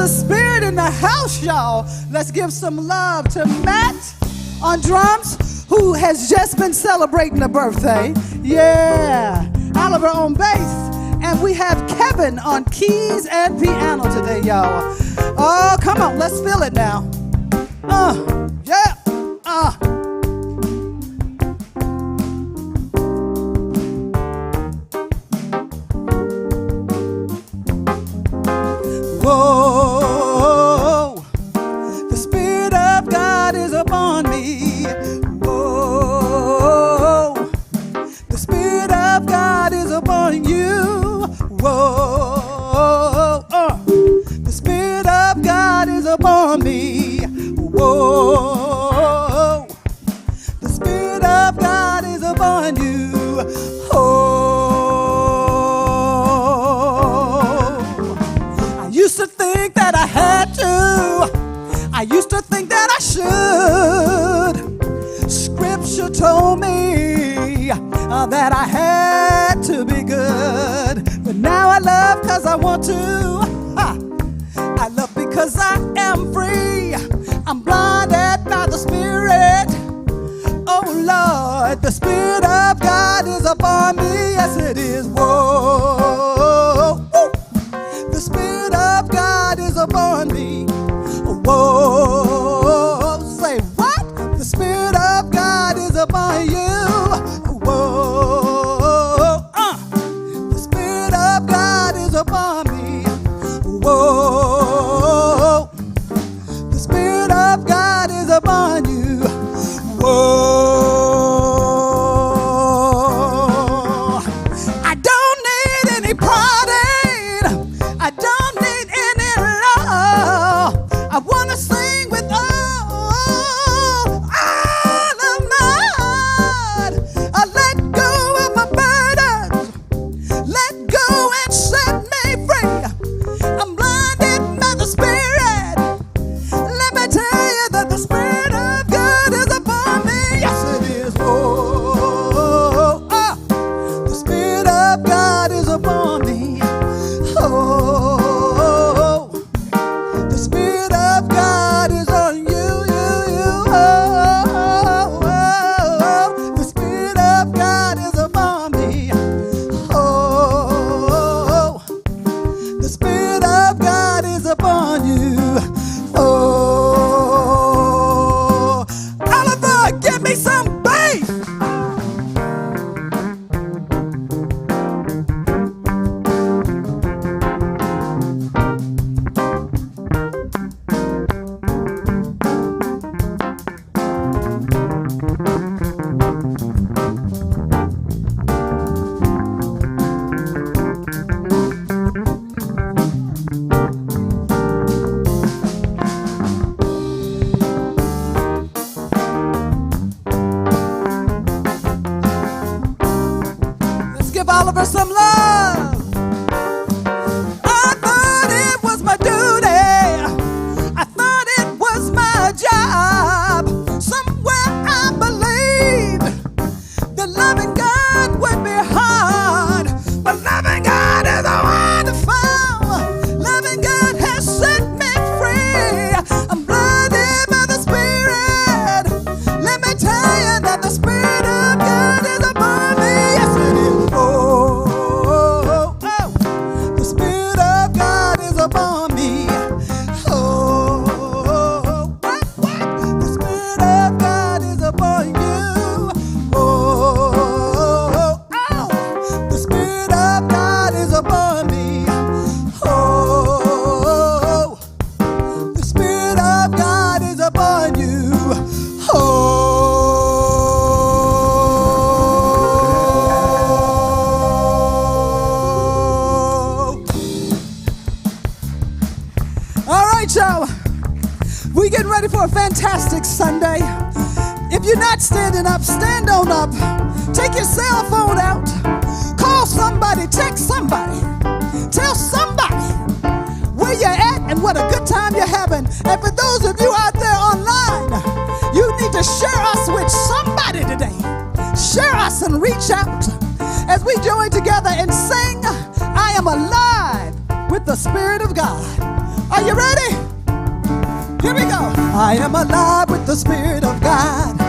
a spirit in the house, y'all. Let's give some love to Matt on drums, who has just been celebrating a birthday. Yeah. Oliver on bass. And we have Kevin on keys and piano today, y'all. Oh, come on, let's feel it now. Yeah. Whoa, the Spirit of God is upon me. Whoa, the Spirit of God is upon you. Whoa, the Spirit of God is upon me. Whoa, the Spirit of God is upon you. I used to think that I had to. I used to think that I should. Scripture told me that I had to be good. But now I love because I want to. I love because I am free. I'm blinded by the Spirit. Oh Lord, the Spirit of God is upon me. Yes, it is. Whoa, the Spirit of God is upon me. Whoa, say what? The Spirit of God is upon you. Whoa, the Spirit of God is upon me. Whoa, the Spirit of God is upon you. Whoa, I don't need any party. I don't need any love. I want to sing with all of my heart. I let go of my burdens. Let go and set me free. I'm blinded by the Spirit. Let me tell you that the Spirit of God is upon me. Yes, it is. Oh, the Spirit of God is upon me. Oh, the Spirit of God is on you, the Spirit of God is upon me. Oh, the Spirit of God is upon you. Oh, Oliver, give me some bass. Let's give Oliver some love. I thought it was my duty. I thought it was my job. Somewhere I believed that loving God would be hard. But loving God is wonderful. Loving God has set me free. I'm blinded by the Spirit. Let me tell you that the Spirit of God is upon me. Yes, it is. The Spirit of God is upon me. Oh, the Spirit of God is upon you. Oh, the Spirit of God is upon me. Oh, the Spirit of God is upon you. Oh. All right, y'all. We getting ready for a fantastic Sunday. If you're not standing up, stand on up. Take your cell phone out. Call somebody, text somebody. Tell somebody where you're at and what a good time you're having. And for those of you out there online, you need to share us with somebody today. Share us and reach out as we join together and sing, I am alive with the Spirit of God. Are you ready? Here we go. I am alive with the Spirit of God.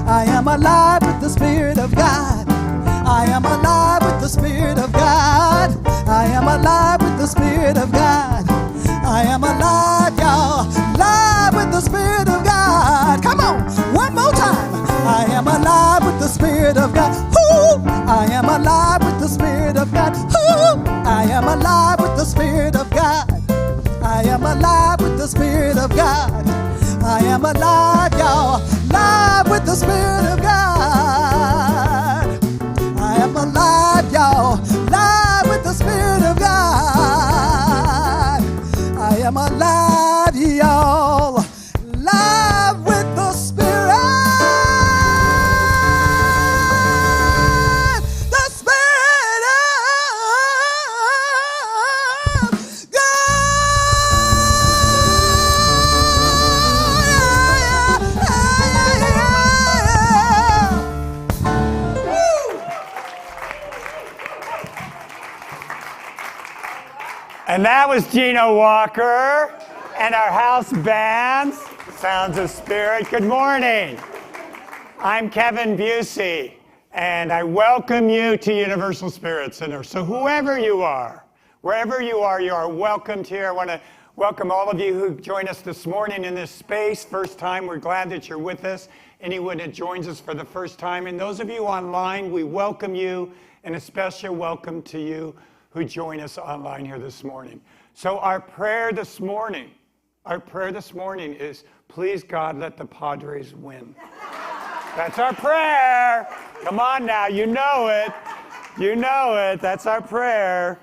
I am alive with the Spirit of God. I am alive with the Spirit of God. I am alive with the Spirit of God. I am alive, y'all. Alive with the Spirit of God. Come on, one more time. I am alive with the Spirit of God. Ooh, I am alive with the Spirit of God. Ooh, I am alive with the Spirit of God. I am alive with the Spirit of God. I am alive, y'all. Alive with the Spirit of God. I am alive, y'all. Alive with the Spirit of God. I am alive, y'all. Alive with the Spirit. The Spirit of And that was Gino Walker and our house bands, Sounds of Spirit. Good morning. I'm Kevin Busey, and I welcome you to Universal Spirit Center. So whoever you are, wherever you are welcomed here. I want to welcome all of you who joined us this morning in this space. First time, we're glad that you're with us. Anyone that joins us for the first time, and those of you online, we welcome you, and a special welcome to you who join us online here this morning. So our prayer this morning is, please God, let the Padres win. That's our prayer. Come on now, you know it. You know it, that's our prayer.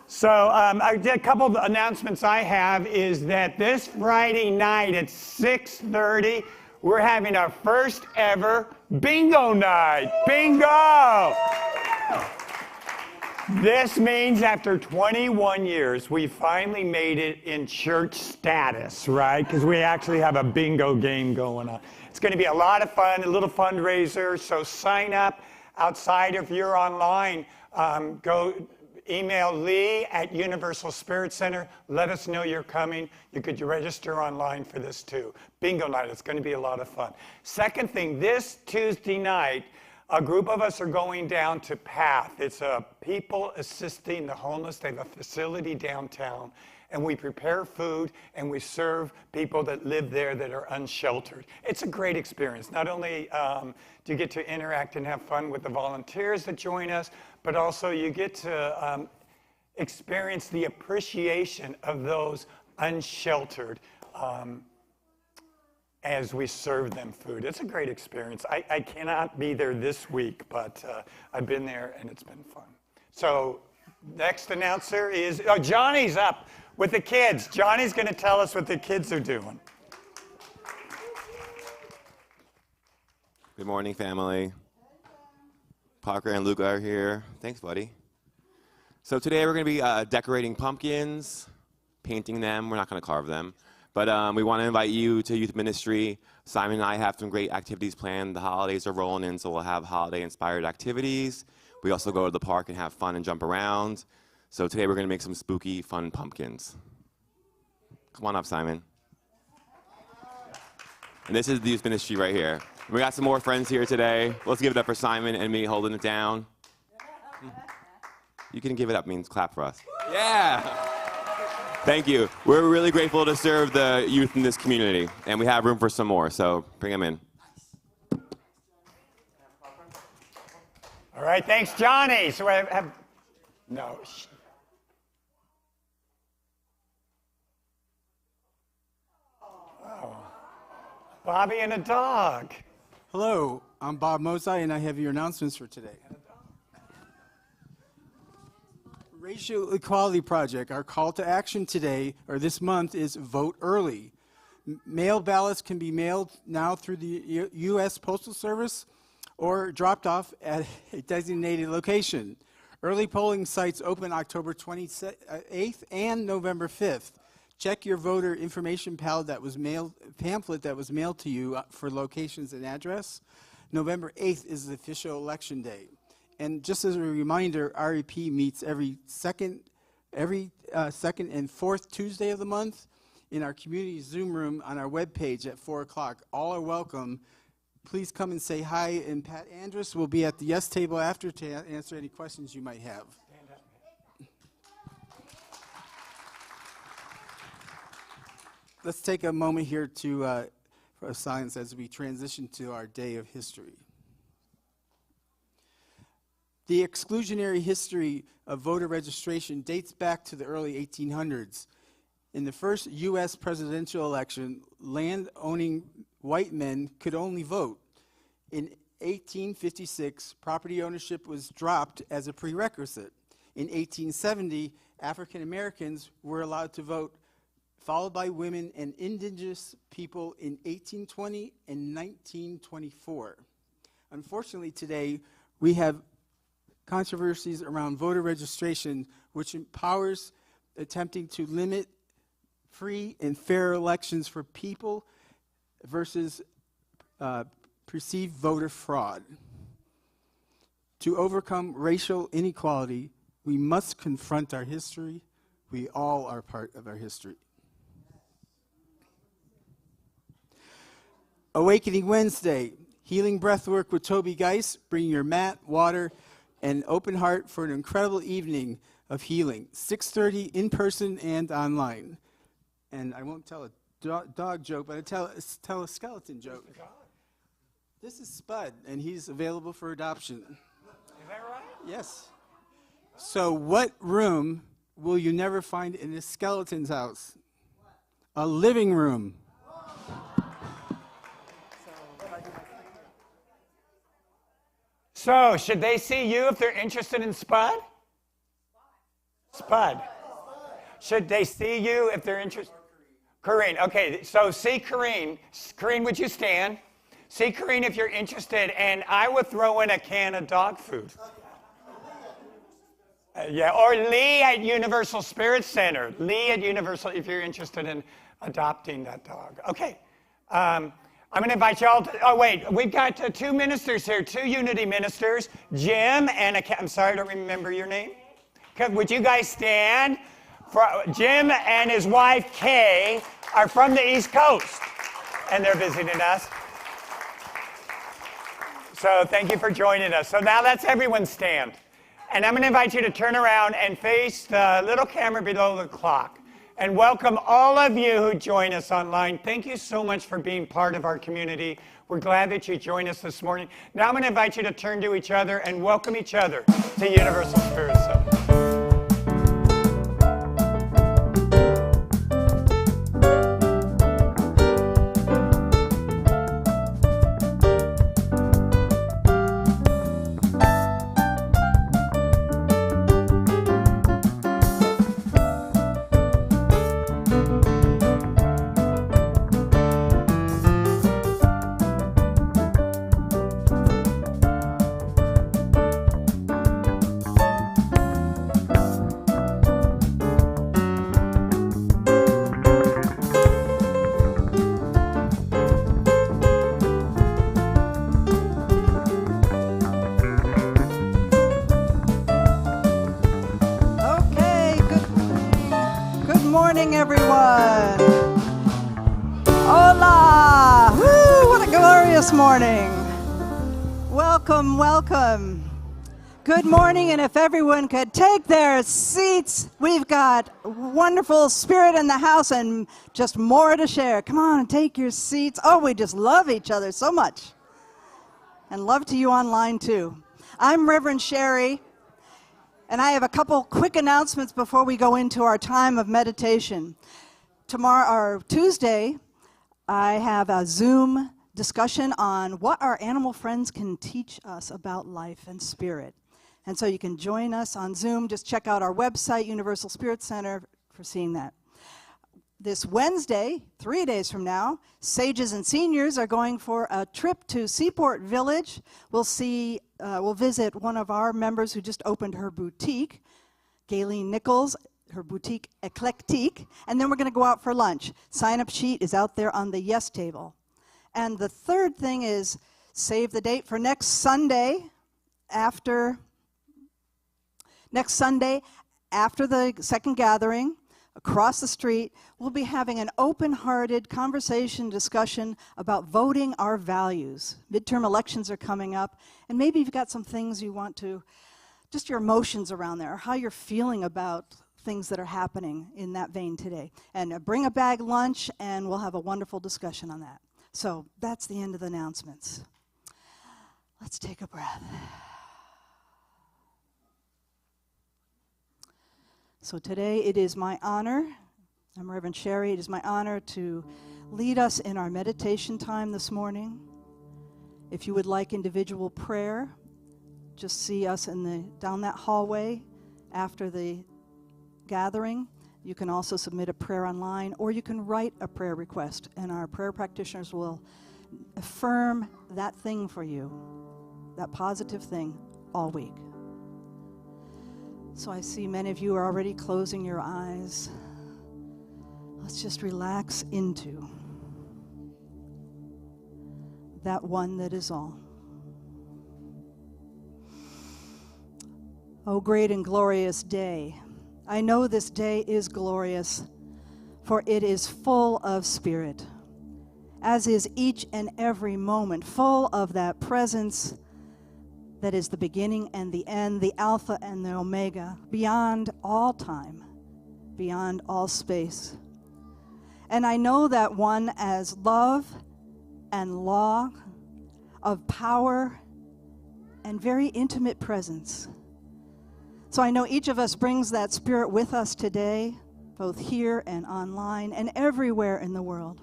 So a couple of announcements I have is that this Friday night at 6:30, we're having our first ever bingo night. Bingo! This means after 21 years, we finally made it in church status, right? Because we actually have a bingo game going on. It's going to be a lot of fun, a little fundraiser, so sign up outside if you're online. Go email Lee at Universal Spirit Center. Let us know you're coming. You could register online for this too. Bingo night, it's going to be a lot of fun. Second thing, this Tuesday night, a group of us are going down to PATH. It's a people assisting the homeless. They have a facility downtown, and we prepare food and we serve people that live there that are unsheltered. It's a great experience. Not only do you get to interact and have fun with the volunteers that join us, but also you get to experience the appreciation of those unsheltered as we serve them food. It's a great experience. I cannot be there this week, but I've been there and it's been fun. So next announcer is, Johnny's up with the kids. Johnny's going to tell us what the kids are doing. Good morning, family. Parker and Luca are here. Thanks, buddy. So today we're going to be decorating pumpkins, painting them. We're not going to carve them. But we want to invite you to youth ministry. Simon and I have some great activities planned. The holidays are rolling in, so we'll have holiday-inspired activities. We also go to the park and have fun and jump around. So today we're going to make some spooky, fun pumpkins. Come on up, Simon. And this is the youth ministry right here. We got some more friends here today. Let's give it up for Simon and me holding it down. You can give it up, means clap for us. Yeah. Thank you. We're really grateful to serve the youth in this community, and we have room for some more, so bring them in. All right, thanks, Johnny. So I have no. Oh. Bobby and a dog. Hello, I'm Bob Mozai, and I have your announcements for today. Racial Equality Project, our call to action today, or this month, is vote early. Mail ballots can be mailed now through the U.S. Postal Service or dropped off at a designated location. Early polling sites open October 28th and November 5th. Check your voter information pamphlet that was mailed to you for locations and address. November 8th is the official election day. And just as a reminder, REP meets every second and fourth Tuesday of the month. in our community Zoom room on our webpage at 4 o'clock. All are welcome. Please come and say hi, and Pat Andrus will be at the yes table after to answer any questions you might have. Let's take a moment here for a silence as we transition to our day of history. The exclusionary history of voter registration dates back to the early 1800s. In the first U.S. presidential election, land-owning white men could only vote. In 1856, property ownership was dropped as a prerequisite. In 1870, African Americans were allowed to vote, followed by women and indigenous people in 1820 and 1924. Unfortunately, today, we have controversies around voter registration, which empowers attempting to limit free and fair elections for people versus perceived voter fraud. To overcome racial inequality, we must confront our history. We all are part of our history. Awakening Wednesday, healing breathwork with Toby Geis. Bring your mat, water, and open heart for an incredible evening of healing. 6:30 in person and online. And I won't tell a dog joke, but I tell a skeleton joke. This is Spud, and he's available for adoption. Is that right? Yes. So what room will you never find in a skeleton's house? A living room. So, should they see you if they're interested in Spud? Spud. Should they see you if they're interested? Corrine. Okay, so see Corrine. Corrine, would you stand? See Corrine if you're interested, and I would throw in a can of dog food. Yeah, or Lee at Universal Spirit Center. Lee at Universal, if you're interested in adopting that dog. Okay. I'm going to invite you all to, oh wait, we've got two ministers here, two Unity ministers, Jim and, I'm sorry, I don't remember your name. Would you guys stand? Jim and his wife, Kay, are from the East Coast, and they're visiting us. So thank you for joining us. So now let's everyone stand. And I'm going to invite you to turn around and face the little camera below the clock. And welcome all of you who join us online. Thank you so much for being part of our community. We're glad that you joined us this morning. Now I'm going to invite you to turn to each other and welcome each other to Universal Spirit Center. Everyone. Hola. Woo, what a glorious morning. Welcome, welcome. Good morning, and if everyone could take their seats, we've got wonderful spirit in the house and just more to share. Come on, take your seats. Oh, we just love each other so much. And love to you online, too. I'm Reverend Sherry. And I have a couple quick announcements before we go into our time of meditation. Tomorrow, or Tuesday, I have a Zoom discussion on what our animal friends can teach us about life and spirit. And so you can join us on Zoom. Just check out our website, Universal Spirit Center, for seeing that. This Wednesday, 3 days from now, sages and seniors are going for a trip to Seaport Village. We'll visit one of our members who just opened her boutique, Gayleen Nichols, her boutique Eclectique, and then we're going to go out for lunch. Sign-up sheet is out there on the yes table. And the third thing is save the date for next Sunday after the second gathering. across the street, we'll be having an open-hearted conversation, discussion about voting our values. Midterm elections are coming up, and maybe you've got some things you want to, just your emotions around there, how you're feeling about things that are happening in that vein today. And bring a bag lunch, and we'll have a wonderful discussion on that. So that's the end of the announcements. Let's take a breath. So today it is my honor, I'm Reverend Sherry, it is my honor to lead us in our meditation time this morning. If you would like individual prayer, just see us down that hallway after the gathering. You can also submit a prayer online, or you can write a prayer request, and our prayer practitioners will affirm that thing for you, that positive thing, all week. So I see many of you are already closing your eyes. Let's just relax into that one that is all. O great and glorious day, I know this day is glorious, for it is full of spirit, as is each and every moment, full of that presence that is the beginning and the end, the Alpha and the Omega, beyond all time, beyond all space. And I know that one as love and law, of power and very intimate presence. So I know each of us brings that spirit with us today, both here and online and everywhere in the world.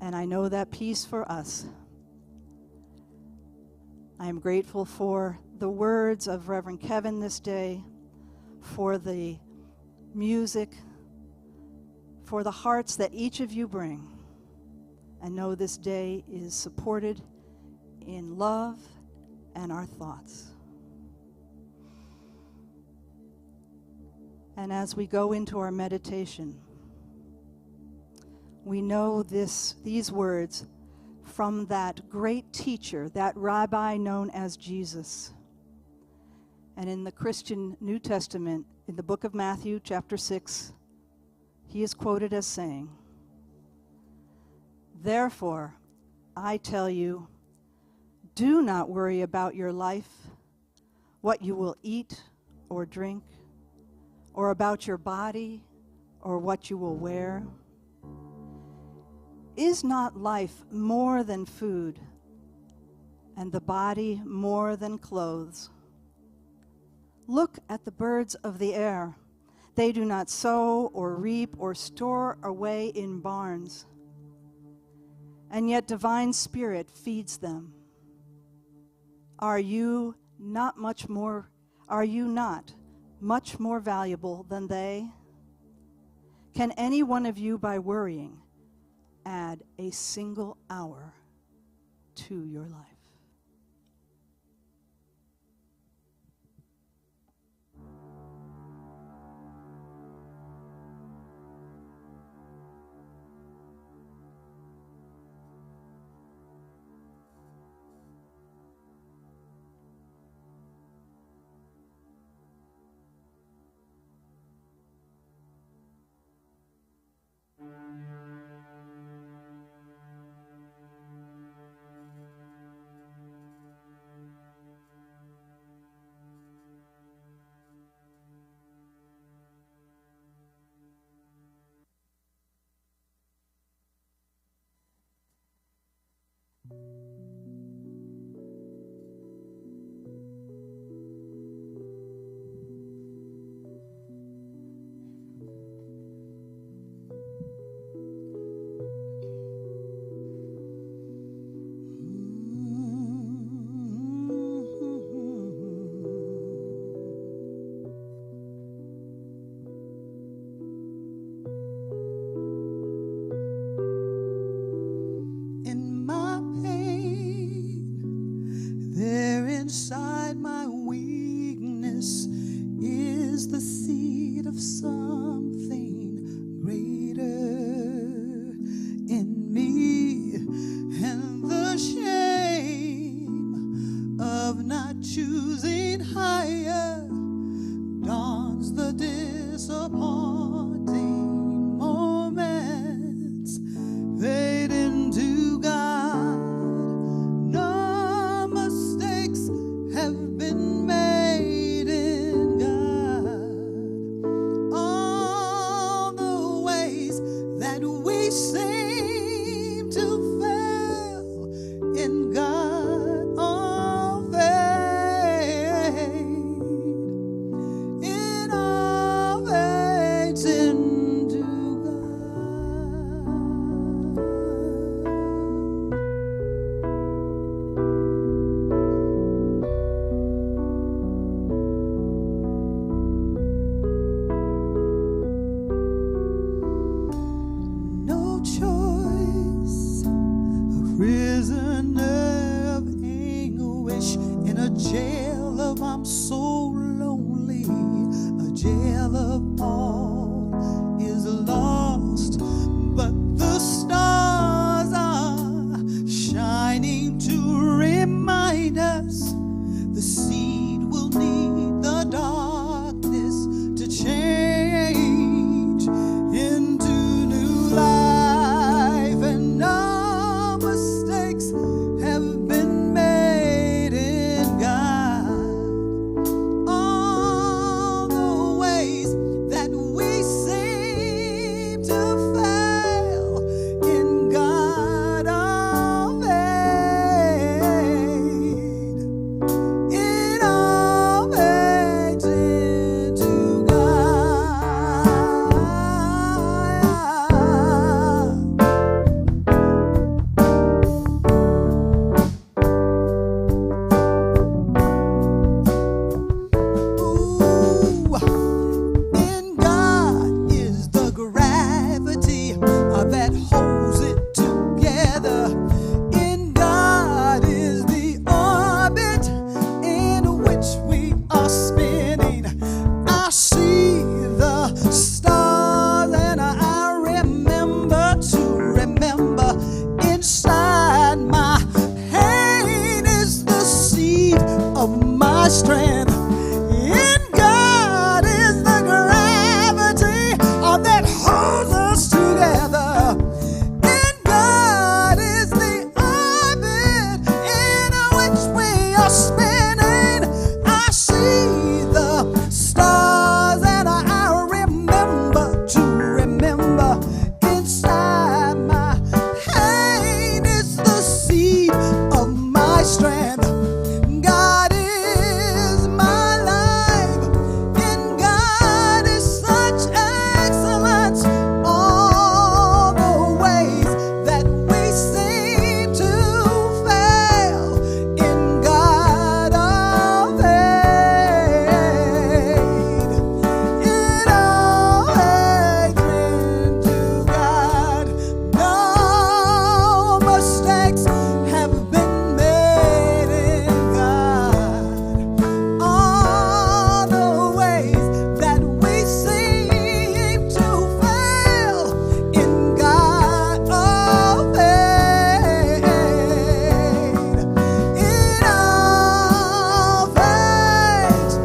And I know that peace for us. I am grateful for the words of Reverend Kevin this day, for the music, for the hearts that each of you bring. I know this day is supported in love and our thoughts. And as we go into our meditation, we know these words from that great teacher, that rabbi known as Jesus. And in the Christian New Testament, in the book of Matthew, chapter 6, he is quoted as saying, "Therefore, I tell you, do not worry about your life, what you will eat or drink, or about your body, or what you will wear. Is not life more than food, and the body more than clothes? Look at the birds of the air. They do not sow or reap or store away in barns, and yet divine Spirit feeds them. Are you not much more valuable than they? Can any one of you, by worrying, add a single hour to your life?" Inside my weakness is the seed of something greater in me, and the shame of not choosing higher dawn disappointing moments fade into God. No mistakes have been made in God. All the ways that we seem to fail in God all fade. It all fades into God. No choice, a prisoner of anguish in a jail of I'm so lonely, a jail of all is lost, but the stars are shining to remind us the seed will need the darkness to change into new life, and no mistakes have been made in God. All the ways that we seem to fail in God all fade. It all fades into God. Ooh, in God is the gravity that holds it together. In God is the orbit in which we are spinning. I see the stars and I remember to remember inside my pain is the seed of my strength. In God is the gravity that holds us together. In God is the orbit in which we are spinning. I see the stars and I remember to remember inside my pain is the seed of my strength. God is my life. In God is such excellence. All the ways that we seem to fail in God all fade. It all fades into God. No mistakes have been made in God. All the ways that we seem to fail in God all fade. It all fades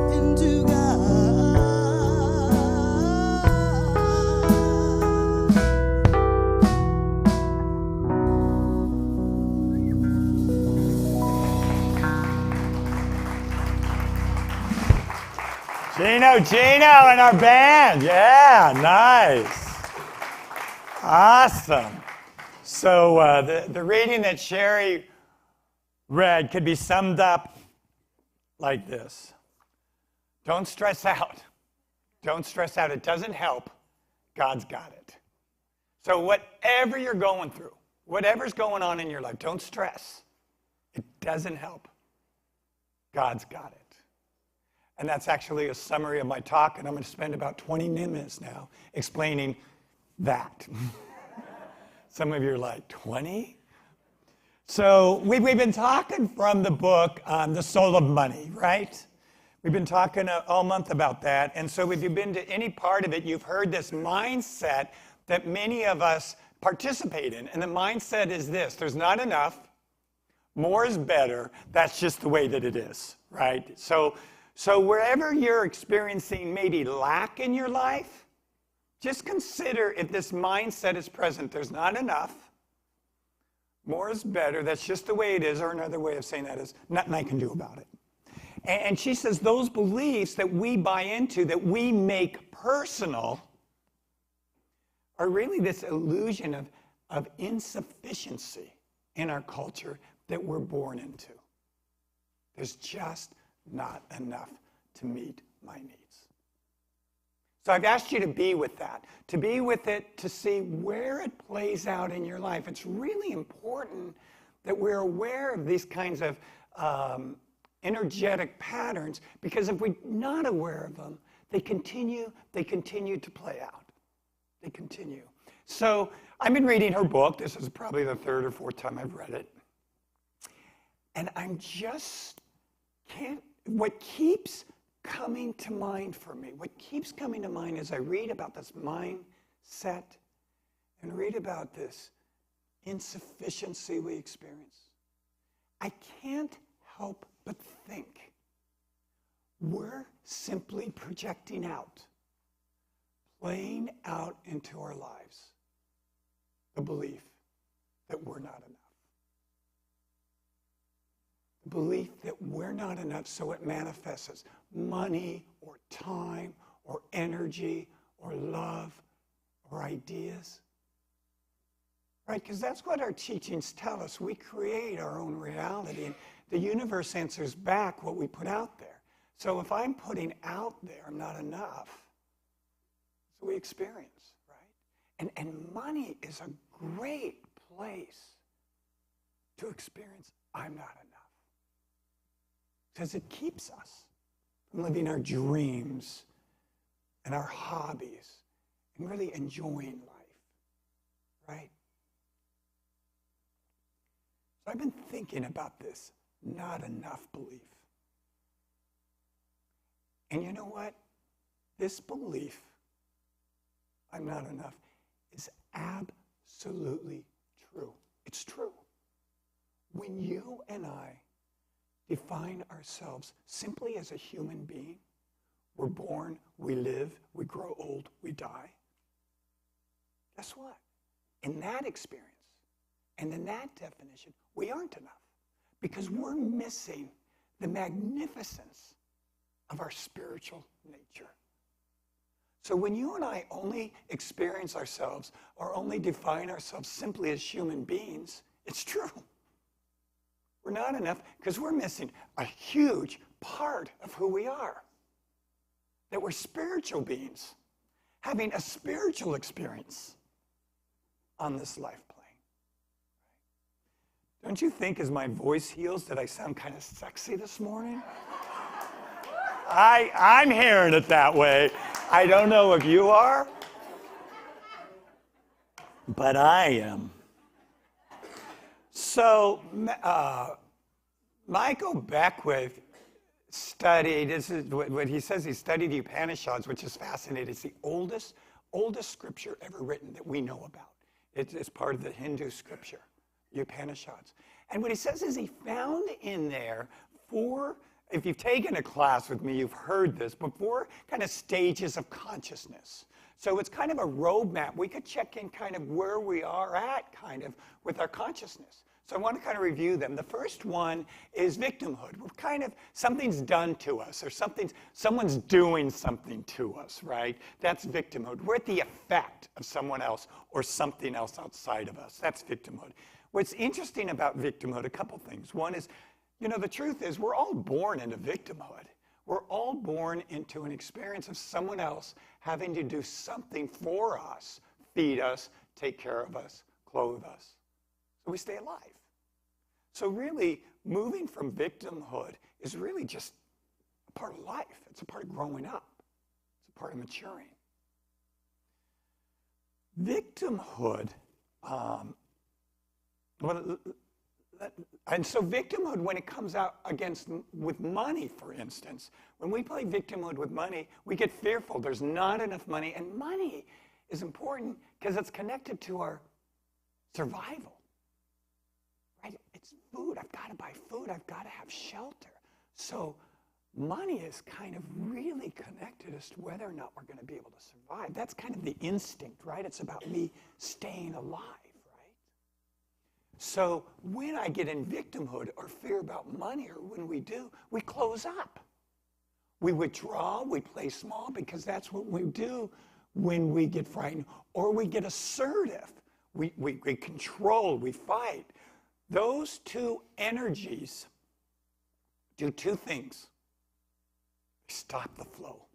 into God. Into Gino and our band. Yeah, nice. Awesome. So the reading that Sherry read could be summed up like this. Don't stress out. Don't stress out. It doesn't help. God's got it. So whatever you're going through, whatever's going on in your life, don't stress. It doesn't help. God's got it. And that's actually a summary of my talk, and I'm going to spend about 20 minutes now explaining that. Some of you are like, 20? So we've been talking from the book, The Soul of Money, right? We've been talking all month about that. And so if you've been to any part of it, you've heard this mindset that many of us participate in. And the mindset is this: there's not enough, more is better. That's just the way that it is, right? So wherever you're experiencing maybe lack in your life, just consider if this mindset is present. There's not enough, more is better. That's just the way it is. Or another way of saying that is nothing I can do about it. And she says those beliefs that we buy into, that we make personal, are really this illusion of insufficiency in our culture that we're born into. There's just not enough to meet my needs. So I've asked you to be with that, to be with it, to see where it plays out in your life. It's really important that we're aware of these kinds of energetic patterns, because if we're not aware of them, they continue to play out. They continue. So I've been reading her book. This is probably the third or fourth time I've read it. And I'm just what keeps coming to mind for me, what keeps coming to mind as I read about this mindset and read about this insufficiency we experience, I can't help but think we're simply projecting out, playing out into our lives the belief that we're not enough. The belief that we're not enough, so it manifests as money or time or energy or love or ideas. Right? Because that's what our teachings tell us. We create our own reality, and the universe answers back what we put out there. So if I'm putting out there, I'm not enough, so we experience, right? And money is a great place to experience I'm not enough. Because it keeps us from living our dreams and our hobbies and really enjoying life, right? So I've been thinking about this not enough belief. And you know what? This belief, I'm not enough, is absolutely true. It's true. When you and I define ourselves simply as a human being, we're born, we live, we grow old, we die. Guess what? In that experience and in that definition, we aren't enough, because we're missing the magnificence of our spiritual nature. So when you and I only experience ourselves or only define ourselves simply as human beings, it's true. We're not enough because we're missing a huge part of who we are. That we're spiritual beings having a spiritual experience on this life plane. Don't you think as my voice heals that I sound kind of sexy this morning? I'm hearing it that way. I don't know if you are, but I am. So, Michael Beckwith studied, this is what he says, he studied the Upanishads, which is fascinating. It's the oldest scripture ever written that we know about. It's part of the Hindu scripture, the Upanishads. And what he says is he found in there four, if you've taken a class with me, you've heard this, but four kind of stages of consciousness. So it's kind of a roadmap. We could check in kind of where we are at kind of with our consciousness. So I want to kind of review them. The first one is victimhood. We're kind of, something's done to us, or someone's doing something to us, right? That's victimhood. We're at the effect of someone else or something else outside of us. That's victimhood. What's interesting about victimhood, a couple things. One is, you know, the truth is we're all born into victimhood. We're all born into an experience of someone else having to do something for us, feed us, take care of us, clothe us, so we stay alive. So really, moving from victimhood is really just a part of life. It's a part of growing up. It's a part of maturing. Victimhood, and so victimhood, when it comes out with money, for instance, when we play victimhood with money, we get fearful. There's not enough money, and money is important because it's connected to our survival. Right? It's food. I've got to buy food. I've got to have shelter. So money is kind of really connected as to whether or not we're going to be able to survive. That's kind of the instinct, right? It's about me staying alive, right? So when I get in victimhood or fear about money, or when we do, we close up. We withdraw, we play small, because that's what we do when we get frightened. Or we get assertive. We control, we fight. Those two energies do two things. They stop the flow.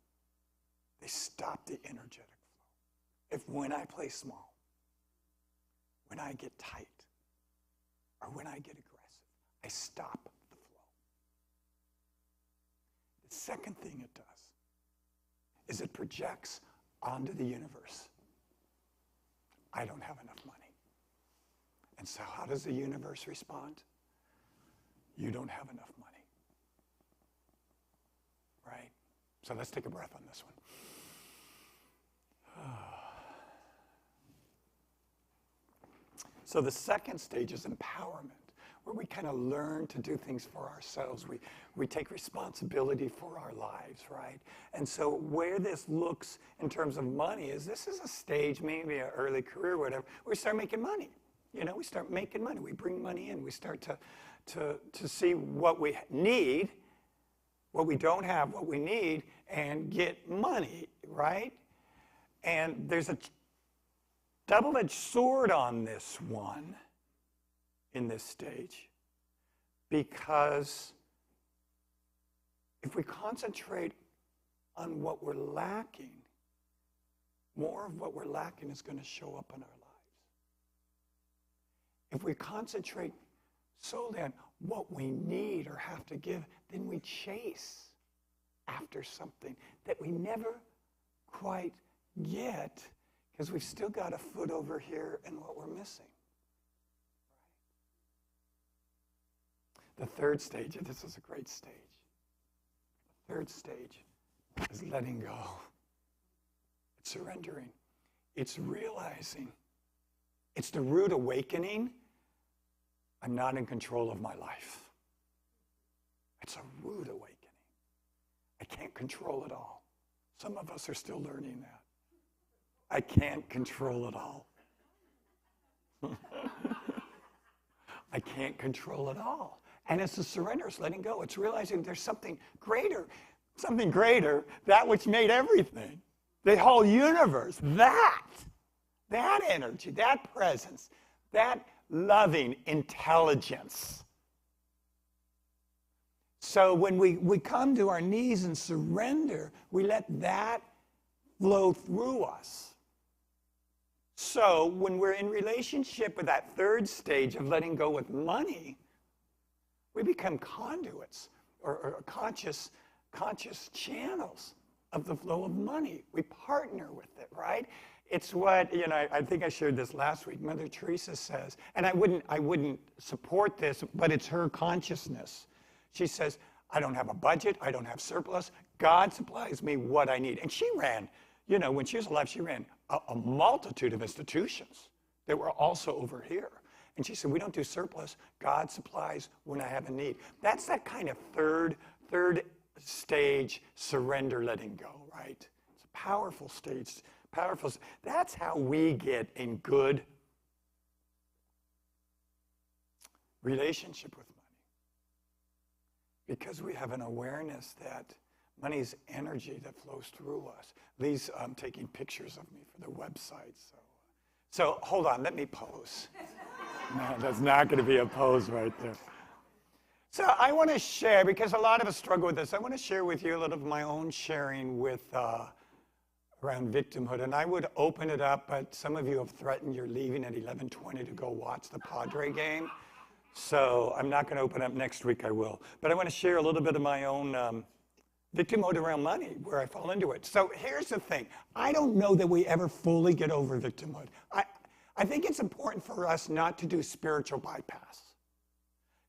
They stop the energetic flow. If when I play small, when I get tight, or when I get aggressive, I stop the flow. The second thing it does is it projects onto the universe. I don't have enough money. And so how does the universe respond? You don't have enough money. Right? So let's take a breath on this one. So the second stage is empowerment, where we kind of learn to do things for ourselves. We take responsibility for our lives, right? And so where this looks in terms of money is this is a stage, maybe an early career or whatever, where we start making money. You know, we start making money. We bring money in. We start to see what we need, what we don't have, what we need, and get money, right? And there's a double-edged sword on this one in this stage, because if we concentrate on what we're lacking, more of what we're lacking is going to show up in our lives. If we concentrate solely on what we need or have to give, then we chase after something that we never quite get, because we've still got a foot over here in what we're missing. The third stage, and this is a great stage, the third stage is letting go. It's surrendering. It's realizing. It's the rude awakening. I'm not in control of my life. It's a rude awakening. I can't control it all. Some of us are still learning that. I can't control it all. I can't control it all. And it's the surrender, it's letting go. It's realizing there's something greater, that which made everything, the whole universe, that energy, that presence, that loving intelligence. So when we come to our knees and surrender, we let that flow through us. So when we're in relationship with that third stage of letting go with money, we become conduits or conscious channels of the flow of money. We partner with it, right? It's what, I think I shared this last week. Mother Teresa says, and I wouldn't support this, but it's her consciousness. She says, I don't have a budget. I don't have surplus. God supplies me what I need. And she ran, when she was alive, she ran a multitude of institutions that were also over here. And she said, we don't do surplus. God supplies when I have a need. That's that kind of third stage surrender, letting go, right? It's a powerful stage. That's how we get in good relationship with money. Because we have an awareness that money's energy that flows through us. Lee's taking pictures of me for the website. So hold on, let me pose. No, that's not going to be a pose right there. So I want to share, because a lot of us struggle with this, I want to share with you a little of my own sharing with around victimhood. And I would open it up, but some of you have threatened you're leaving at 11:20 to go watch the Padre game. So I'm not going to open up next week, I will. But I want to share a little bit of my own victimhood around money, where I fall into it. So here's the thing. I don't know that we ever fully get over victimhood. I think it's important for us not to do spiritual bypass.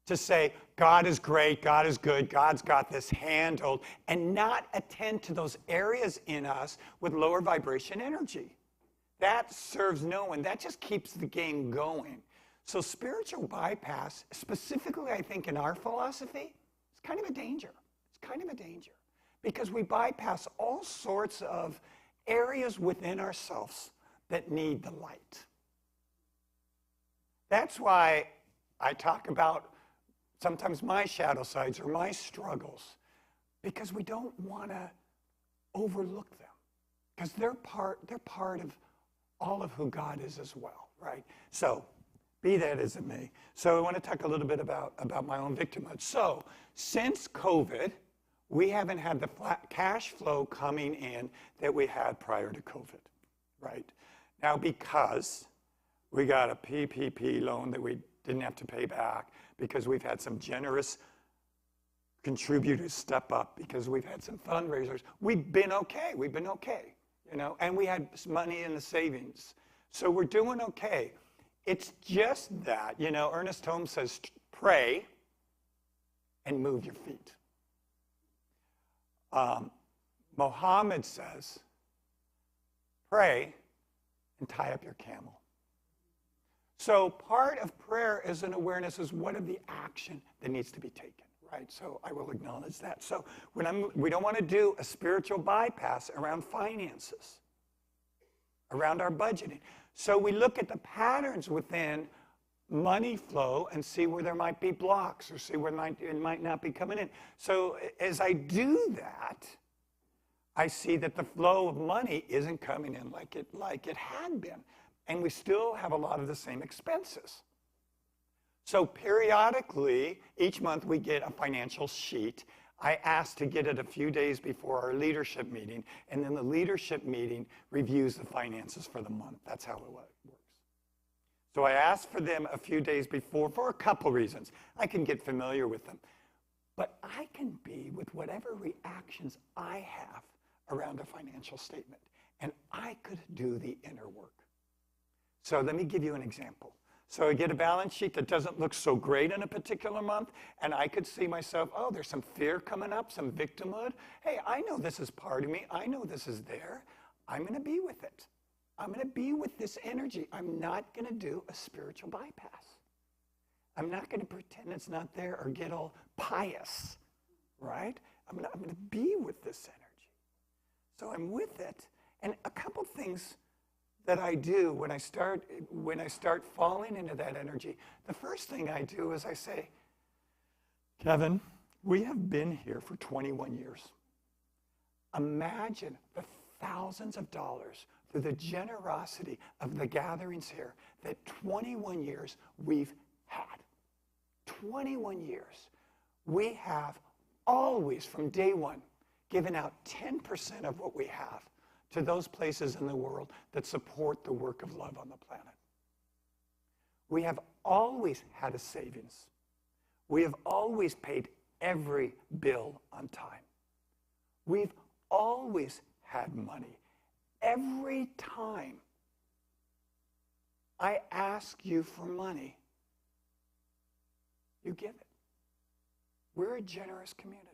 To say, God is great, God is good, God's got this handled, and not attend to those areas in us with lower vibration energy. that serves no one. That just keeps the game going. So spiritual bypass, specifically I think in our philosophy, is kind of a danger. It's kind of a danger because we bypass all sorts of areas within ourselves that need the light. That's why I talk about sometimes my shadow sides or my struggles, because we don't want to overlook them, because they're part of all of who God is as well, right? So, be that as it may. So I want to talk a little bit about my own victimhood. So, since COVID, we haven't had the flat cash flow coming in that we had prior to COVID, right? Now, because we got a PPP loan that we didn't have to pay back, because we've had some generous contributors step up, because we've had some fundraisers, we've been okay, you know, and we had money in the savings. So we're doing okay. It's just that, you know, Ernest Holmes says, pray and move your feet. Mohammed says, pray and tie up your camel. So part of prayer is an awareness is what are the action that needs to be taken, right? So I will acknowledge that. So we don't want to do a spiritual bypass around finances, around our budgeting. So we look at the patterns within money flow and see where there might be blocks or see where it might not be coming in. So as I do that, I see that the flow of money isn't coming in like it had been. And we still have a lot of the same expenses. So periodically, each month we get a financial sheet. I ask to get it a few days before our leadership meeting, and then the leadership meeting reviews the finances for the month. That's how it works. So I ask for them a few days before for a couple reasons. I can get familiar with them, but I can be with whatever reactions I have around a financial statement, and I could do the inner work. So let me give you an example. So I get a balance sheet that doesn't look so great in a particular month, and I could see myself, oh, there's some fear coming up, some victimhood. Hey, I know this is part of me. I know this is there. I'm going to be with it. I'm going to be with this energy. I'm not going to do a spiritual bypass. I'm not going to pretend it's not there or get all pious, right? I'm going to be with this energy. So I'm with it. And a couple things that I do when I start falling into that energy, the first thing I do is I say, Kevin, we have been here for 21 years. Imagine the thousands of dollars through the generosity of the gatherings here that 21 years we've had. 21 years. We have always, from day one, given out 10% of what we have to those places in the world that support the work of love on the planet. We have always had a savings. We have always paid every bill on time. We've always had money. Every time I ask you for money, you give it. We're a generous community.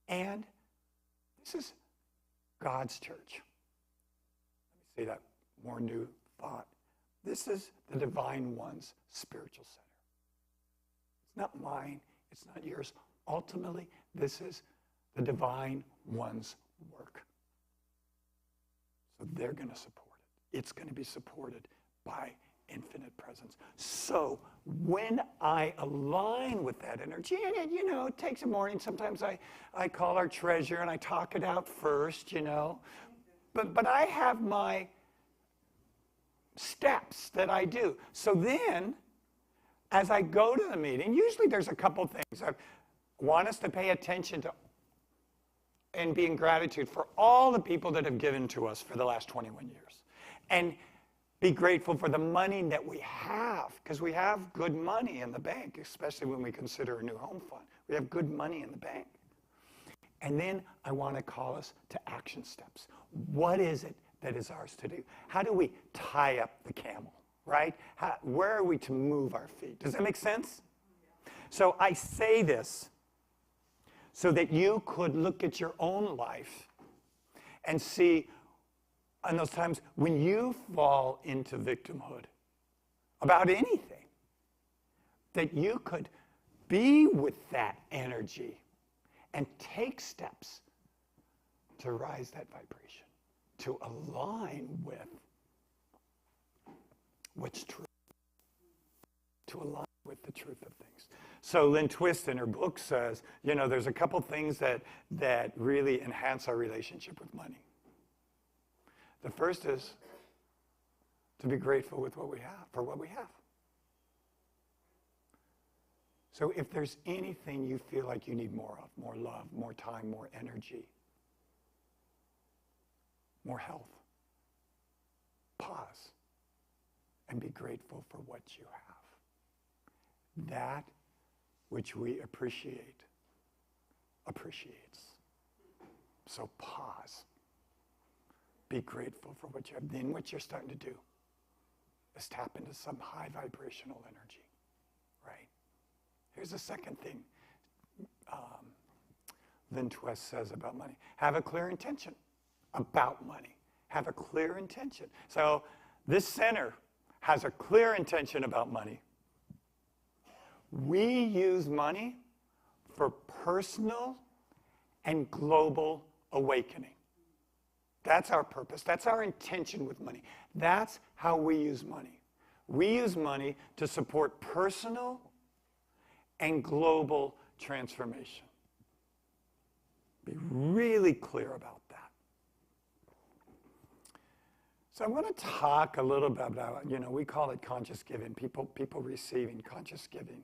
And this is God's church. Let me say that more new thought. This is the Divine One's spiritual center. It's not mine. It's not yours. Ultimately, this is the Divine One's work. So they're going to support it. It's going to be supported by infinite presence. So when I align with that energy, and you know, it takes a morning. Sometimes I call our treasurer and I talk it out first, you know. But I have my steps that I do. So then, as I go to the meeting, usually there's a couple things. I want us to pay attention to and be in gratitude for all the people that have given to us for the last 21 years. And be grateful for the money that we have, because we have good money in the bank, especially when we consider a new home fund. We have good money in the bank. And then I want to call us to action steps. What is it that is ours to do? How do we tie up the camel, right? Where are we to move our feet? Does that make sense? So I say this so that you could look at your own life and see in those times when you fall into victimhood about anything, that you could be with that energy and take steps to rise that vibration, to align with what's true, to align with the truth of things. So Lynn Twist in her book says, you know, there's a couple things that really enhance our relationship with money. The first is to be grateful with what we have, for what we have. So if there's anything you feel like you need more of, more love, more time, more energy, more health, pause and be grateful for what you have. That which we appreciate appreciates. So pause. Be grateful for what you have. Then what you're starting to do is tap into some high vibrational energy, right? Here's the second thing Lynn Twist says about money. Have a clear intention about money. Have a clear intention. So this center has a clear intention about money. We use money for personal and global awakening. That's our purpose. That's our intention with money. That's how we use money. We use money to support personal and global transformation. Be really clear about that. So I want to talk a little bit about, you know, we call it conscious giving, people receiving conscious giving.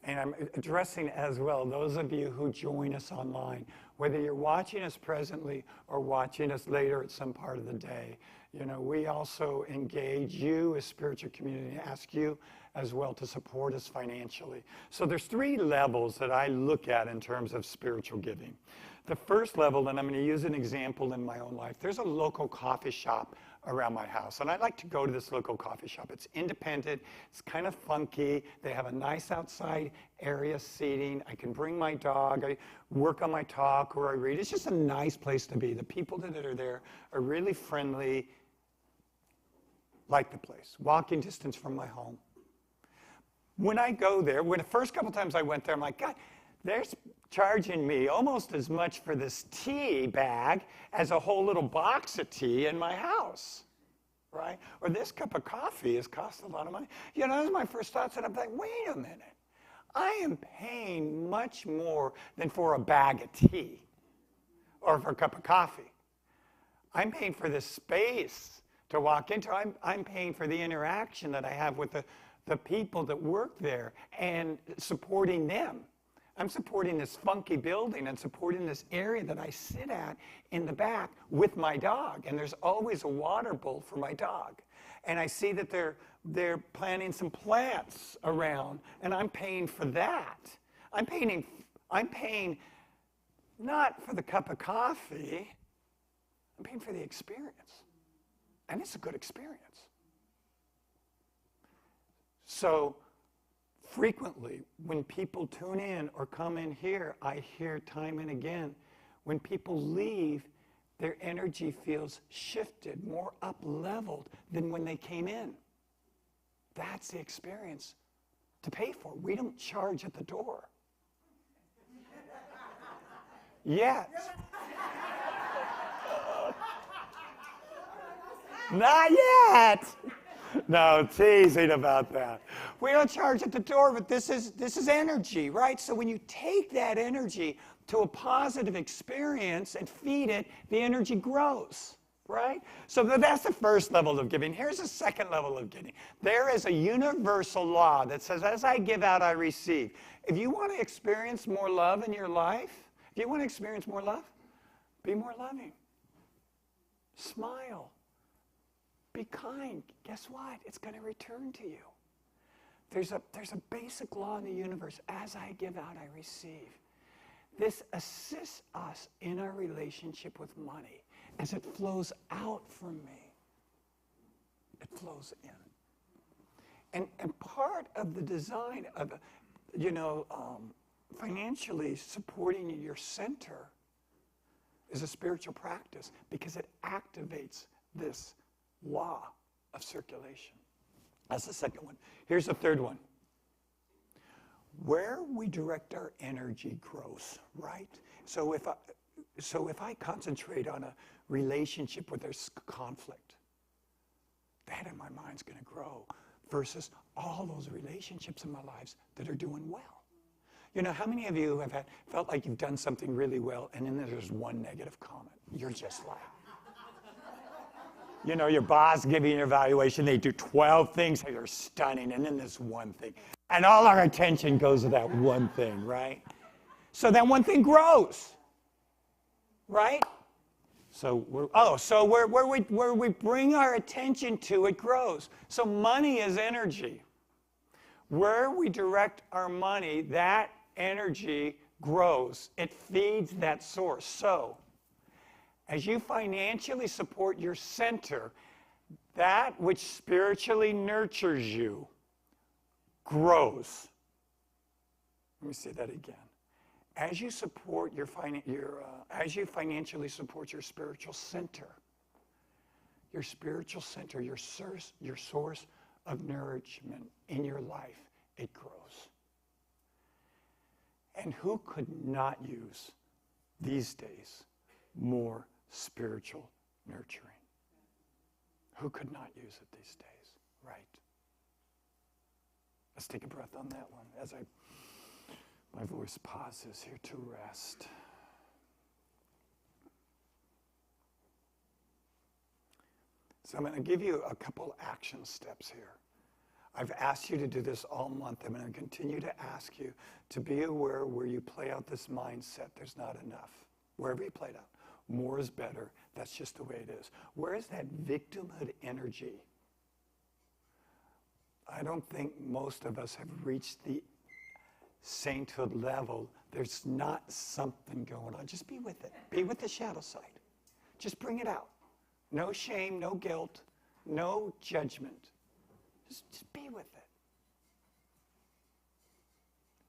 And I'm addressing as well those of you who join us online, whether you're watching us presently or watching us later at some part of the day. You know, we also engage you as spiritual community, ask you as well to support us financially. So there's 3 levels that I look at in terms of spiritual giving. The first level, and I'm going to use an example in my own life, there's a local coffee shop around my house, and I like to go to this local coffee shop. It's independent, it's kind of funky, they have a nice outside area seating, I can bring my dog, I work on my talk or I read. It's just a nice place to be. The people that are there are really friendly, like the place, walking distance from my home. When I go there, when the first couple times I went there, I'm like, God, they're charging me almost as much for this tea bag as a whole little box of tea in my house, right? Or this cup of coffee has cost a lot of money. You know, that was my first thoughts, and I'm like, wait a minute. I am paying much more than for a bag of tea or for a cup of coffee. I'm paying for this space to walk into. I'm paying for the interaction that I have with the people that work there and supporting them. I'm supporting this funky building and supporting this area that I sit at in the back with my dog. And there's always a water bowl for my dog. And I see that they're planting some plants around, and I'm paying for that. I'm paying not for the cup of coffee, I'm paying for the experience. And it's a good experience. So frequently, when people tune in or come in here, I hear time and again, when people leave, their energy feels shifted, more up-leveled than when they came in. That's the experience to pay for. We don't charge at the door. Yet. Not yet. No, teasing about that. We don't charge at the door, but this is energy, right? So when you take that energy to a positive experience and feed it, the energy grows, right? So that's the first level of giving. Here's the second level of giving. There is a universal law that says, as I give out, I receive. If you want to experience more love in your life, if you want to experience more love, be more loving. Smile. Be kind. Guess what? It's going to return to you. There's a basic law in the universe. As I give out, I receive. This assists us in our relationship with money. As it flows out from me, it flows in. And part of the design of, financially supporting your center is a spiritual practice because it activates this law of circulation. That's the second one. Here's the third one. Where we direct our energy grows, right? So if I concentrate on a relationship where there's conflict, that in my mind's going to grow versus all those relationships in my lives that are doing well. You know, how many of you have felt like you've done something really well and then there's one negative comment? You're just like, you know, your boss giving you an evaluation, they do 12 things that are stunning, and then this one thing. And all our attention goes to that one thing, right? So that one thing grows, right? So where we bring our attention to, it grows. So money is energy. Where we direct our money, that energy grows. It feeds that source. So as you financially support your center, that which spiritually nurtures you grows. Let me say that again. As you support as you financially support your spiritual center, your source of nourishment in your life, it grows. And who could not use these days more spiritual nurturing? Who could not use it these days, right? Let's take a breath on that one as my voice pauses here to rest. So I'm going to give you a couple action steps here. I've asked you to do this all month. I'm going to continue to ask you to be aware where you play out this mindset. There's not enough. Wherever you play it out. More is better. That's just the way it is. Where is that victimhood energy? I don't think most of us have reached the sainthood level. There's not something going on. Just be with it. Be with the shadow side. Just bring it out. No shame, no guilt, no judgment. Just be with it.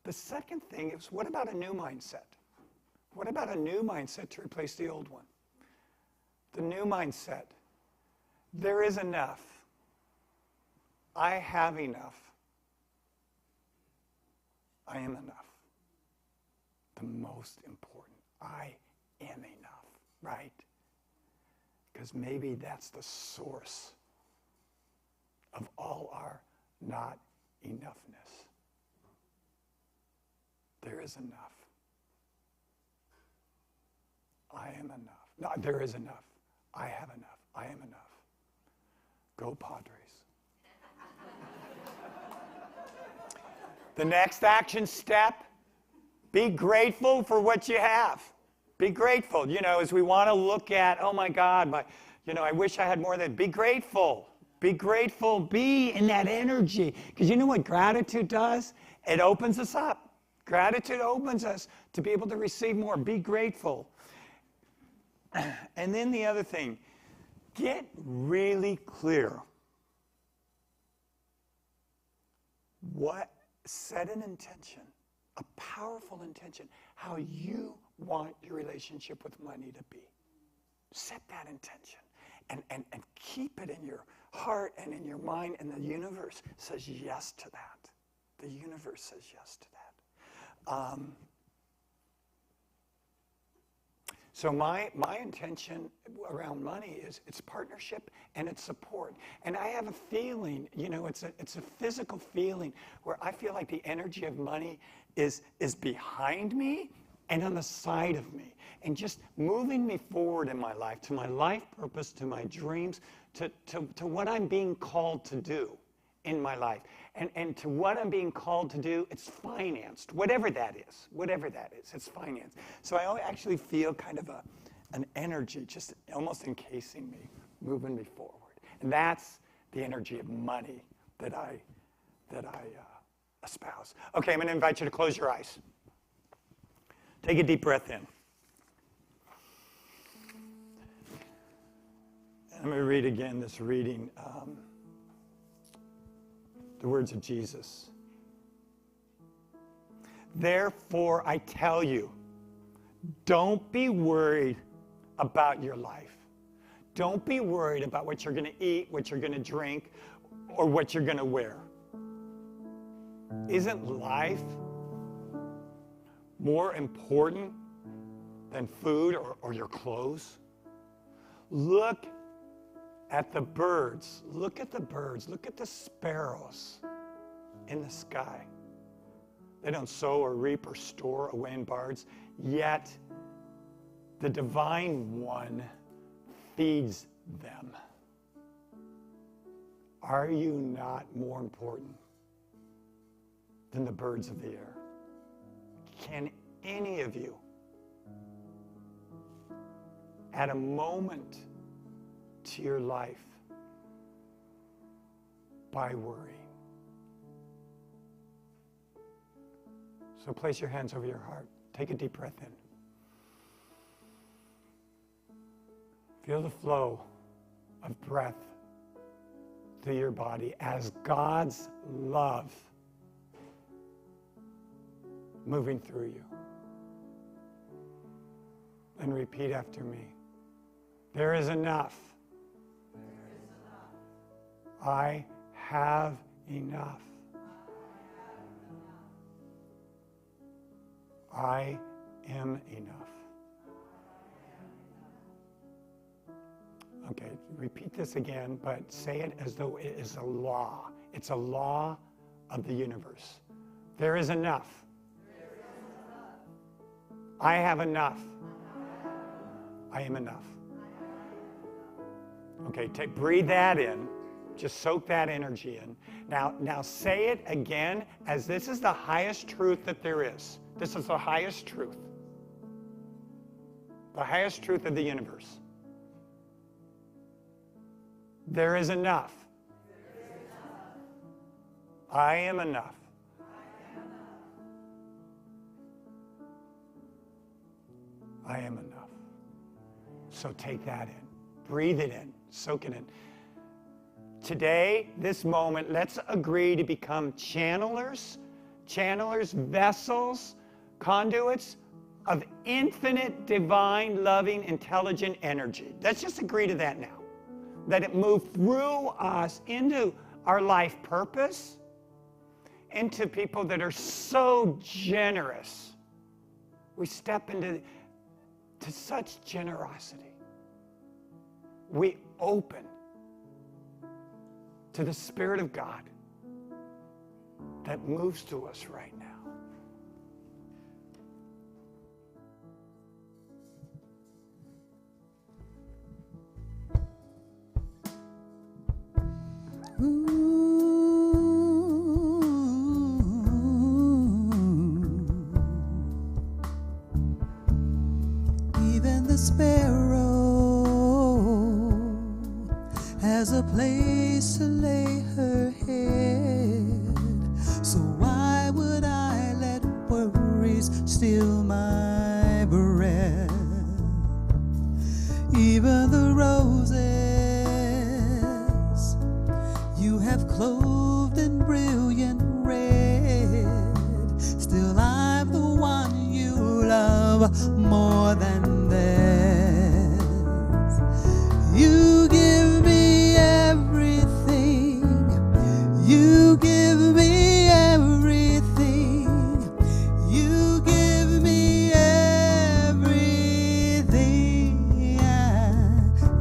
The second thing is, what about a new mindset? What about a new mindset to replace the old one? The new mindset. There is enough. I have enough. I am enough. The most important. I am enough, right? Because maybe that's the source of all our not enoughness. There is enough. I am enough. No, there is enough. I have enough. I am enough. Go Padres. The next action step, be grateful for what you have. Be grateful. You know, as we want to look at, oh my God, I wish I had more of that. Be grateful. Be grateful. Be in that energy. Because you know what gratitude does? It opens us up. Gratitude opens us to be able to receive more. Be grateful. And then the other thing, get really clear. Set an intention, a powerful intention, how you want your relationship with money to be. Set that intention and keep it in your heart and in your mind, and the universe says yes to that. The universe says yes to that. So my intention around money is it's partnership and it's support. And I have a feeling, it's a physical feeling where I feel like the energy of money is behind me and on the side of me, and just moving me forward in my life, to my life purpose, to my dreams, to what I'm being called to do in my life. And to what I'm being called to do, it's financed, whatever that is, it's financed. So I actually feel kind of an energy just almost encasing me, moving me forward. And that's the energy of money that I espouse. Okay, I'm going to invite you to close your eyes. Take a deep breath in. I'm going to read again this reading. The words of Jesus. Therefore, I tell you, don't be worried about your life. Don't be worried about what you're going to eat, what you're going to drink, or what you're going to wear. Isn't life more important than food or your clothes? Look at the birds. Look at the birds. Look at the sparrows in the sky. They don't sow or reap or store away in barns, yet the divine one feeds them. Are you not more important than the birds of the air? Can any of you add a moment to your life by worrying? So place your hands over your heart. Take a deep breath in. Feel the flow of breath through your body as God's love moving through you. And repeat after me. There is enough. I have enough. I am enough. Okay, repeat this again, but say it as though it is a law. It's a law of the universe. There is enough. I have enough. I am enough. Okay, breathe that in. Just soak that energy in. Now say it again, as this is the highest truth that there is. This is the highest truth. The highest truth of the universe. There is enough. I am enough. I am enough. So take that in. Breathe it in. Soak it in. Today, this moment, let's agree to become channelers, vessels, conduits of infinite, divine, loving, intelligent energy. Let's just agree to that now. Let it move through us into our life purpose, into people that are so generous. We step into such generosity. We open to the Spirit of God that moves to us right now. Even the sparrow has a place to lay her head. So why would I let worries steal my breath? Even the roses you have clothed in brilliant red, still I'm the one you love more than theirs. You give me everything. You give me everything. You give me everything I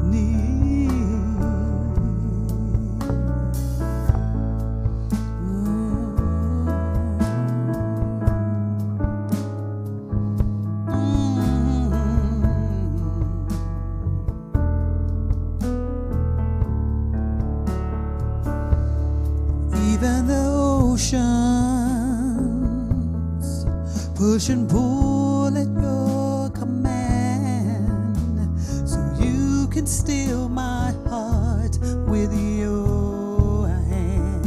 need. Even the oceans push and pull at your command, so you can steal my heart with your hand.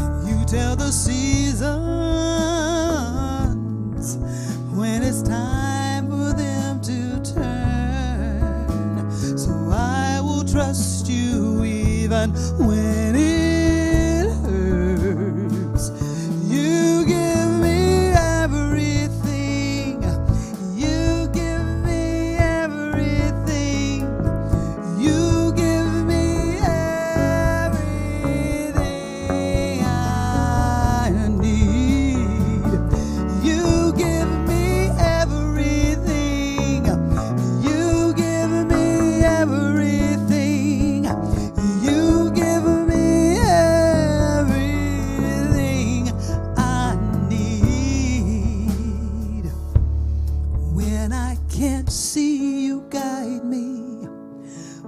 And you tell the seasons when it's time for them to turn, so I will trust you even when it hurts. You give me everything. You give me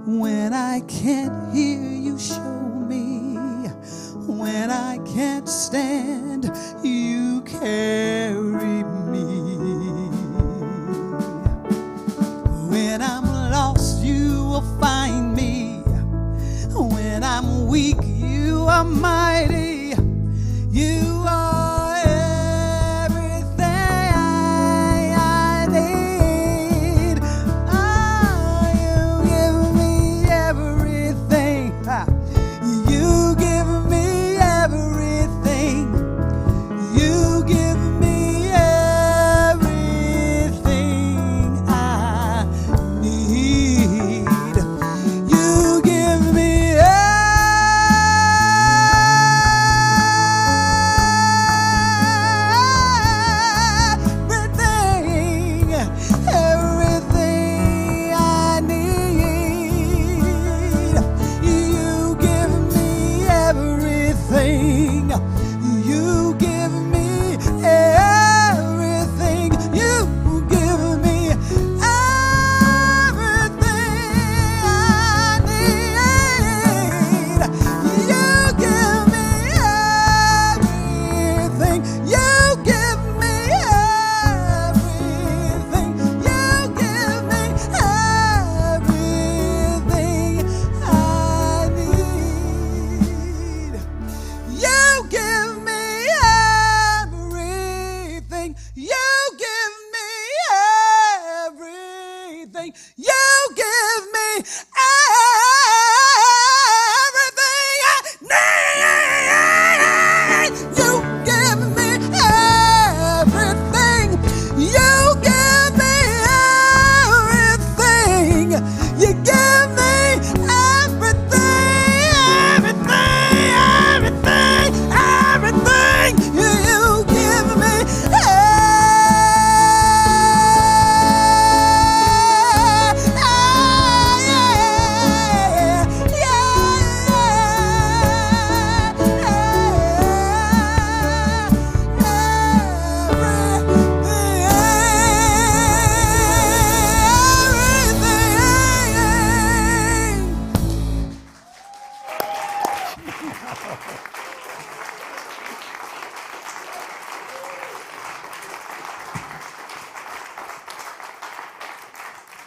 When I can't hear, you show me. When I can't stand, you carry me. When I'm lost, you will find me. When I'm weak, you are mighty. You are everything I need. Oh, you give me everything. You give me everything. You give me everything I need. You give me everything, everything I need. You give me everything. You give me everything. You give me everything I need. You give me everything. You give me everything. You give me everything I need. You give me everything. You give me everything. You give me everything I need. You give me everything. You give me everything. You give me everything, everything, everything, everything. You give me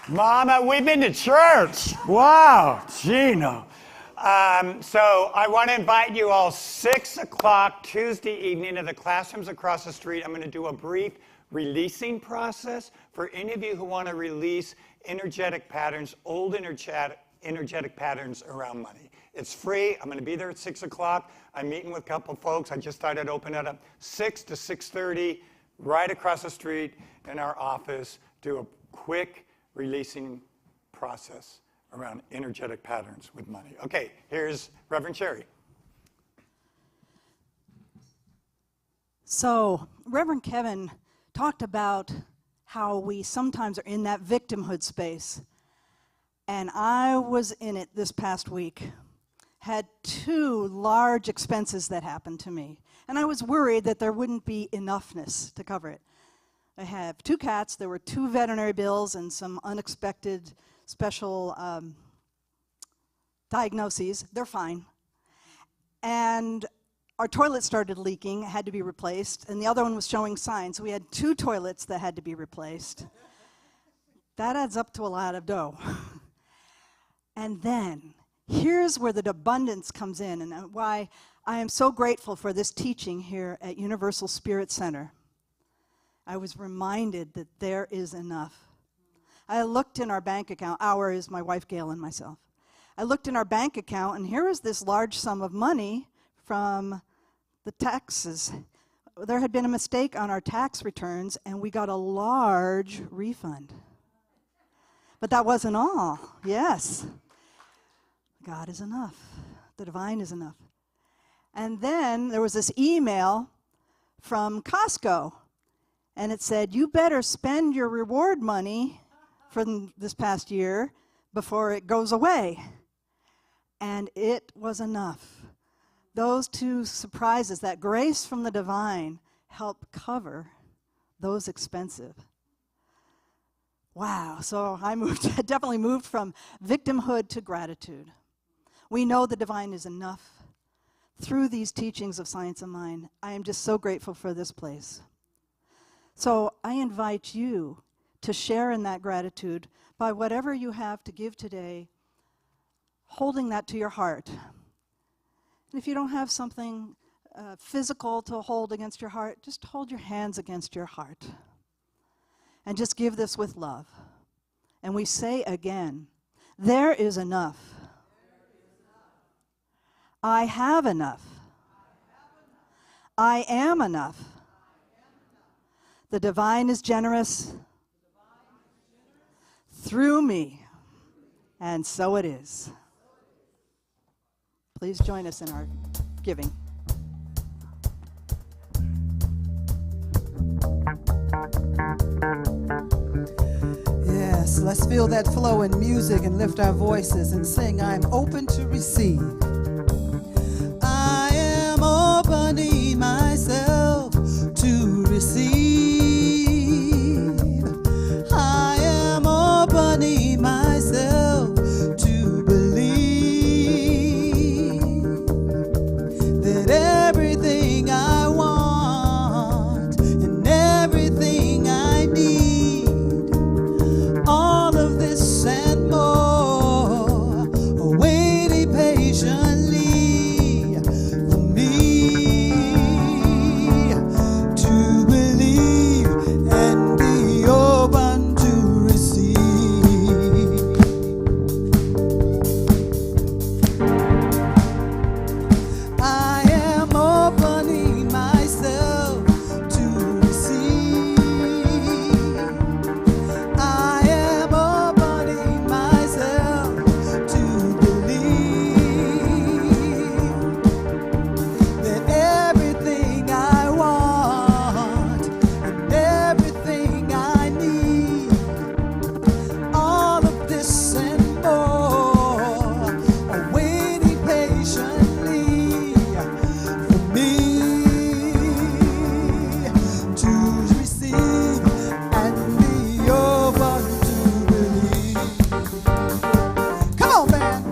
Mama, we've been to church. Wow, Gino. So I want to invite you all 6 o'clock Tuesday evening to the classrooms across the street. I'm going to do a brief releasing process for any of you who want to release energetic patterns, old energetic patterns around money. It's free. I'm going to be there at 6 o'clock. I'm meeting with a couple folks. I just started opening it up 6 to 6:30 right across the street in our office. Do a quick releasing process around energetic patterns with money. Okay, here's Reverend Sherry. So, Reverend Kevin talked about how we sometimes are in that victimhood space. And I was in it this past week. Had 2 large expenses that happened to me. And I was worried that there wouldn't be enoughness to cover it. I have 2 cats, there were 2 veterinary bills, and some unexpected special diagnoses. They're fine. And our toilet started leaking, had to be replaced, and the other one was showing signs. So we had 2 toilets that had to be replaced. That adds up to a lot of dough. And then, here's where the abundance comes in, and why I am so grateful for this teaching here at Universal Spirit Center. I was reminded that there is enough. I looked in our bank account. Our is my wife Gail and myself. I looked in our bank account, and here was this large sum of money from the taxes. There had been a mistake on our tax returns, and we got a large refund. But that wasn't all. Yes. God is enough. The divine is enough. And then there was this email from Costco. And it said, you better spend your reward money from this past year before it goes away. And it was enough. Those 2 surprises, that grace from the divine, help cover those expensive. Wow. So I definitely moved from victimhood to gratitude. We know the divine is enough. Through these teachings of Science of Mind, I am just so grateful for this place. So I invite you to share in that gratitude by whatever you have to give today, holding that to your heart. And if you don't have something physical to hold against your heart, just hold your hands against your heart. And just give this with love. And we say again, there is enough. I have enough. I am enough. The divine is generous through me, and so it is. Please join us in our giving. Yes, let's feel that flow in music and lift our voices and sing, I'm open to receive. I am opening myself to receive. I am opening myself to believe that everything I want and everything I need, all of this and more, awaiting patiently for me to believe and be open to receive. I am opening myself to receive. I am opening myself to believe that everything I want and everything I need, all of this and more, are waiting patiently for me to receive and be open to believe. Come on, man.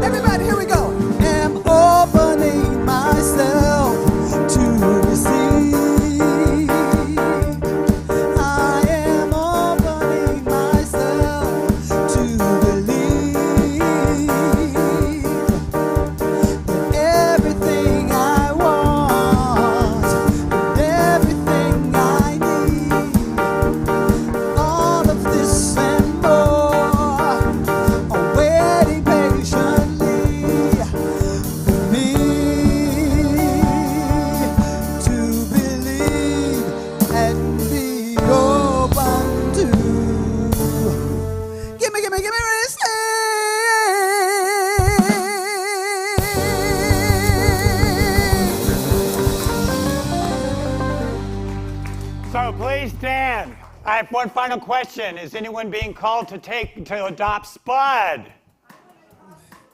Everybody, here we go. Am opening myself to receive. I am opening myself to believe that everything I want and everything I need, all of this and more, are waiting patiently for me to believe and be open to. Give me receive. So please stand. I have one final question. Is anyone being called to adopt Spud?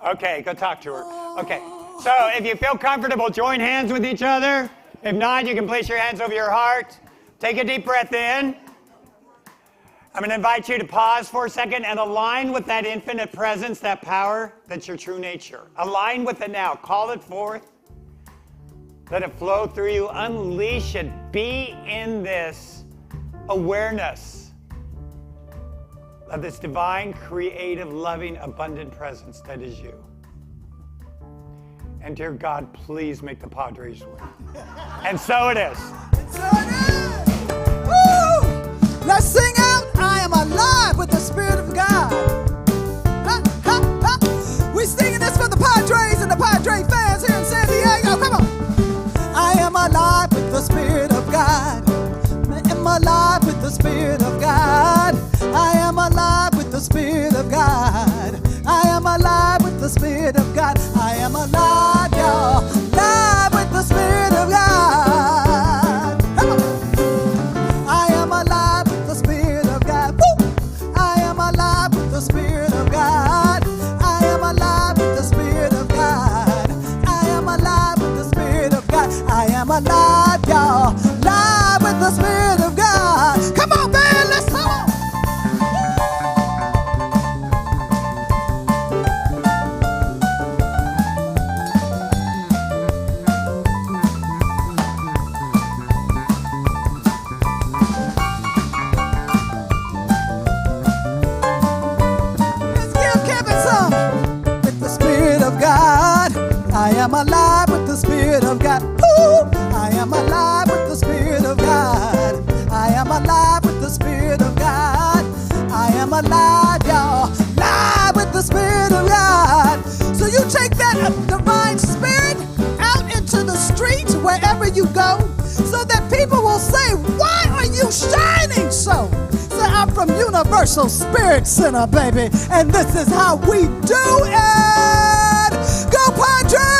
Okay, go talk to her. Okay, so if you feel comfortable, join hands with each other. If not, you can place your hands over your heart. Take a deep breath in. I'm going to invite you to pause for a second and align with that infinite presence, that power that's your true nature. Align with it now. Call it forth. Let it flow through you. Unleash it. Be in this awareness of this divine, creative, loving, abundant presence that is you. And dear God, please make the Padres win. And so it is. Woo! Let's sing out, I am alive with the Spirit of God. Ha, ha, ha. We're singing this for the Padres and the Padre fans here in San Diego. Come on. I am alive with the Spirit of God. I am alive with the Spirit of God. I am alive with the Spirit of God. I am alive with the Spirit of God. I am alive, y'all. Alive with the Spirit of God. Come on. I am I am alive with the Spirit of God. I am alive with the Spirit of God. I am alive, y'all, alive with the Spirit of God. So you take that divine spirit out into the streets wherever you go, so that people will say, why are you shining so? Say, I'm from Universal Spirit Center, baby, and this is how we do it. Go Padres!